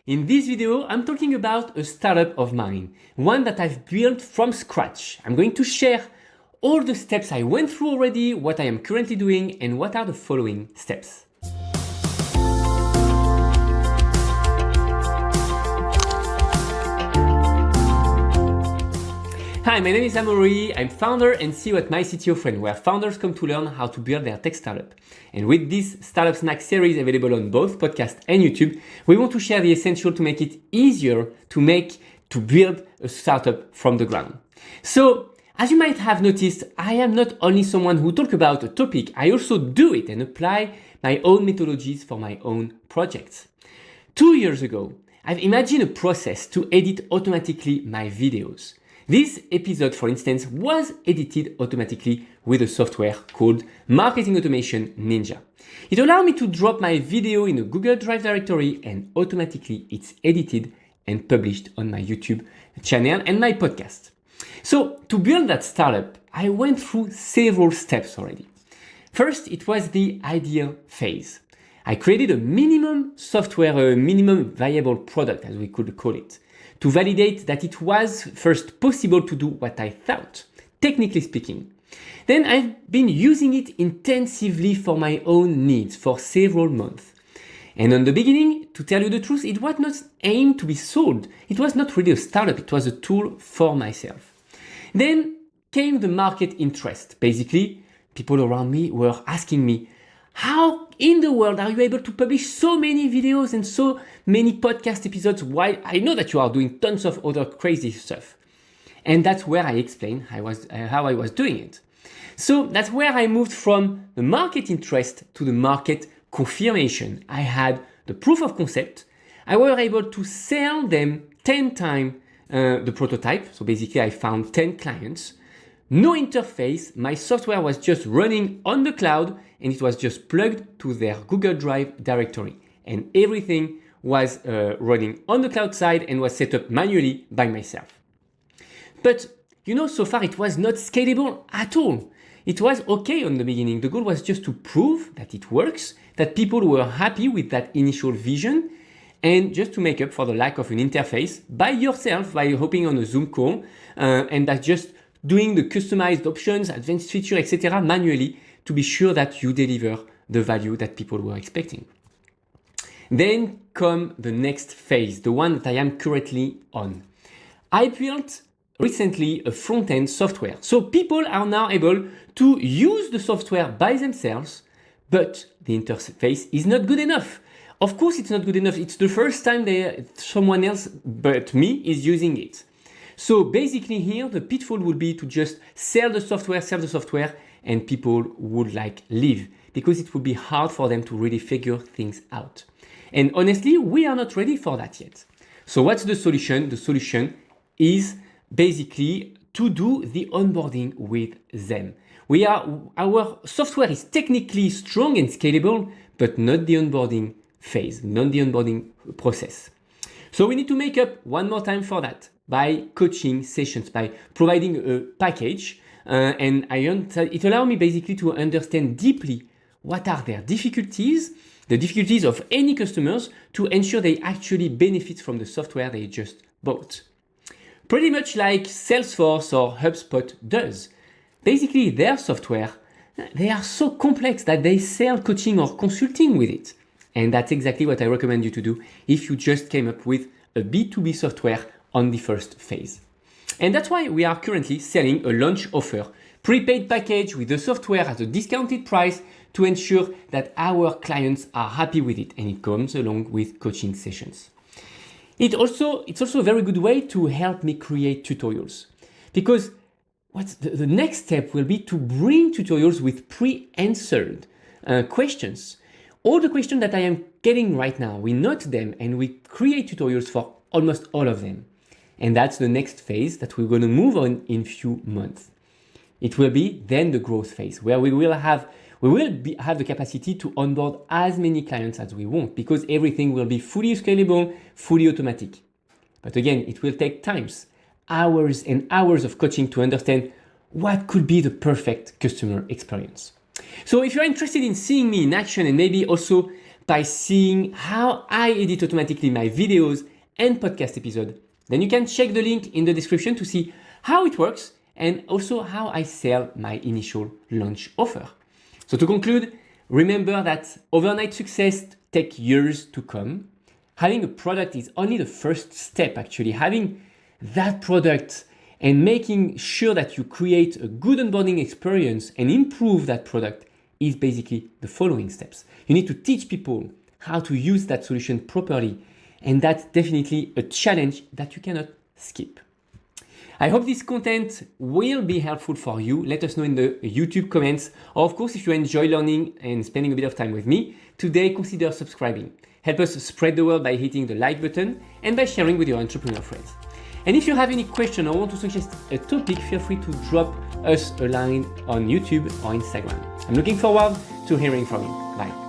In this video, I'm talking about a startup of mine, one that I've built from scratch. I'm going to share all the steps I went through already, what I am currently doing, and what are the following steps. Hi, my name is Amaury. I'm founder and CEO at My CTO Friend, where founders come to learn how to build their tech startup. And with this Startup Snack series available on both podcast and YouTube, we want to share the essential to make it easier to build a startup from the ground. So, as you might have noticed, I am not only someone who talks about a topic, I also do it and apply my own methodologies for my own projects. 2 years ago, I've imagined a process to edit automatically my videos. This episode, for instance, was edited automatically with a software called Marketing Automation Ninja. It allowed me to drop my video in a Google Drive directory and automatically it's edited and published on my YouTube channel and my podcast. So to build that startup, I went through several steps already. First, it was the idea phase. I created a minimum software, a minimum viable product, as we could call it, to validate that it was first possible to do what I thought, technically speaking. Then I've been using it intensively for my own needs for several months. And in the beginning, to tell you the truth, it was not aimed to be sold. It was not really a startup, it was a tool for myself. Then came the market interest. Basically, people around me were asking me, how in the world are you able to publish so many videos and so many podcast episodes while I know that you are doing tons of other crazy stuff? And that's where I explained how I was doing it. So that's where I moved from the market interest to the market confirmation. I had the proof of concept. I was able to sell them 10 times the prototype. So basically I found 10 clients. No interface, my software was just running on the cloud and it was just plugged to their Google Drive directory. And everything was running on the cloud side and was set up manually by myself. But so far it was not scalable at all. It was okay on the beginning. The goal was just to prove that it works, that people were happy with that initial vision, and just to make up for the lack of an interface by yourself, by hopping on a Zoom call, and that's just doing the customized options, advanced feature, etc. manually to be sure that you deliver the value that people were expecting. Then come the next phase, the one that I am currently on. I built recently a front-end software. So people are now able to use the software by themselves, but the interface is not good enough. Of course, it's not good enough. It's the first time someone else but me is using it. So basically here, the pitfall would be to just sell the software, and people would leave because it would be hard for them to really figure things out. And honestly, we are not ready for that yet. So what's the solution? The solution is basically to do the onboarding with them. Our software is technically strong and scalable, but not the onboarding phase, not the onboarding process. So we need to make up one more time for that by coaching sessions, by providing a package. And it allowed me basically to understand deeply what are their difficulties, the difficulties of any customers to ensure they actually benefit from the software they just bought. Pretty much like Salesforce or HubSpot does. Basically, their software, they are so complex that they sell coaching or consulting with it. And that's exactly what I recommend you to do if you just came up with a B2B software on the first phase. And that's why we are currently selling a launch offer, prepaid package with the software at a discounted price to ensure that our clients are happy with it, and it comes along with coaching sessions. It's also a very good way to help me create tutorials, because the next step will be to bring tutorials with pre-answered questions. All the questions that I am getting right now, we note them and we create tutorials for almost all of them. And that's the next phase that we're going to move on in few months. It will be then the growth phase, where we will have the capacity to onboard as many clients as we want, because everything will be fully scalable, fully automatic. But again, it will take hours and hours of coaching to understand what could be the perfect customer experience. So if you're interested in seeing me in action and maybe also by seeing how I edit automatically my videos and podcast episodes, then you can check the link in the description to see how it works and also how I sell my initial launch offer. So to conclude, remember that overnight success takes years to come. Having a product is only the first step, actually. Having that product and making sure that you create a good onboarding experience and improve that product is basically the following steps. You need to teach people how to use that solution properly, and that's definitely a challenge that you cannot skip. I hope this content will be helpful for you. Let us know in the YouTube comments. Or of course, if you enjoy learning and spending a bit of time with me, today consider subscribing. Help us spread the word by hitting the like button and by sharing with your entrepreneur friends. And if you have any question or want to suggest a topic, feel free to drop us a line on YouTube or Instagram. I'm looking forward to hearing from you. Bye.